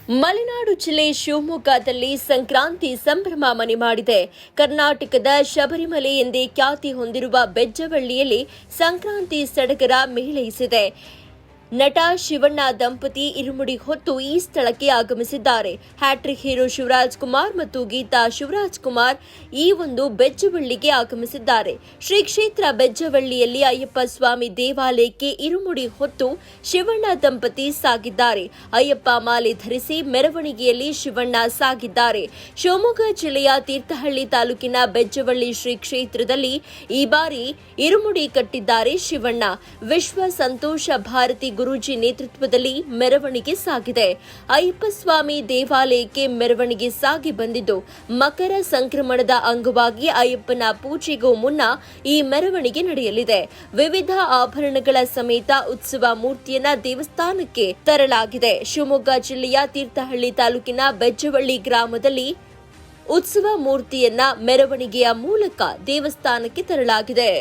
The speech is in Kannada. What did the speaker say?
ಮಲೆನಾಡು ಜಿಲ್ಲೆ ಶಿವಮೊಗ್ಗದಲ್ಲಿ ಸಂಕ್ರಾಂತಿ ಸಂಭ್ರಮ ಮನೆ ಮಾಡಿದೆ. ಕರ್ನಾಟಕದ ಶಬರಿಮಲೆ ಎಂದೇ ಖ್ಯಾತಿ ಹೊಂದಿರುವ ಬೆಜ್ಜವಳ್ಳಿಯಲ್ಲಿ ಸಂಕ್ರಾಂತಿ ಸಡಗರ ಮೇಳೈಸಿದೆ. ನಟ ಶಿವಣ್ಣ ದಂಪತಿ ಇರುಮುಡಿ ಹೊತ್ತು ಈ ಸ್ಥಳಕ್ಕೆ ಆಗಮಿಸಿದ್ದಾರೆ. ಹ್ಯಾಟ್ರಿಕ್ ಹೀರೋ ಶಿವರಾಜ್ ಕುಮಾರ್ ಮತ್ತು ಗೀತಾ ಶಿವರಾಜ್ ಕುಮಾರ್ ಈ ಒಂದು ಬೆಜ್ಜವಳ್ಳಿಗೆ ಆಗಮಿಸಿದ್ದಾರೆ. ಶ್ರೀ ಕ್ಷೇತ್ರ ಬೆಜ್ಜವಳ್ಳಿಯಲ್ಲಿ ಅಯ್ಯಪ್ಪ ಸ್ವಾಮಿ ದೇವಾಲಯಕ್ಕೆ ಇರುಮುಡಿ ಹೊತ್ತು ಶಿವಣ್ಣ ದಂಪತಿ ಸಾಗಿದ್ದಾರೆ. ಅಯ್ಯಪ್ಪ ಮಾಲೆ ಧರಿಸಿ ಮೆರವಣಿಗೆಯಲ್ಲಿ ಶಿವಣ್ಣ ಸಾಗಿದ್ದಾರೆ. ಶಿವಮೊಗ್ಗ ಜಿಲ್ಲೆಯ ತೀರ್ಥಹಳ್ಳಿ ತಾಲೂಕಿನ ಬೆಜ್ಜವಳ್ಳಿ ಶ್ರೀ ಕ್ಷೇತ್ರದಲ್ಲಿ ಈ ಬಾರಿ ಇರುಮುಡಿ ಕಟ್ಟಿದ್ದಾರೆ ಶಿವಣ್ಣ. ವಿಶ್ವ ಸಂತೋಷ ಭಾರತಿ ಗುರೂಜಿ ನೇತೃತ್ವದಲ್ಲಿ ಮೆರವಣಿಗೆ ಸಾಗಿದೆ. ಅಯ್ಯಪ್ಪ ಸ್ವಾಮಿ ದೇವಾಲಯಕ್ಕೆ ಮೆರವಣಿಗೆ ಸಾಗಿ ಬಂದಿದ್ದು ಮಕರ ಸಂಕ್ರಮಣದ ಅಂಗವಾಗಿ ಅಯ್ಯಪ್ಪನ ಪೂಜೆಗೂ ಮುನ್ನ ಈ ಮೆರವಣಿಗೆ ನಡೆಯಲಿದೆ. ವಿವಿಧ ಆಭರಣಗಳ ಸಮೇತ ಉತ್ಸವ ಮೂರ್ತಿಯನ್ನ ದೇವಸ್ಥಾನಕ್ಕೆ ತರಲಾಗಿದೆ. ಶಿವಮೊಗ್ಗ ಜಿಲ್ಲೆಯ ತೀರ್ಥಹಳ್ಳಿ ತಾಲೂಕಿನ ಬೆಜ್ಜವಳ್ಳಿ ಗ್ರಾಮದಲ್ಲಿ ಉತ್ಸವ ಮೂರ್ತಿಯನ್ನ ಮೆರವಣಿಗೆಯ ಮೂಲಕ ದೇವಸ್ಥಾನಕ್ಕೆ ತರಲಾಗಿದೆ.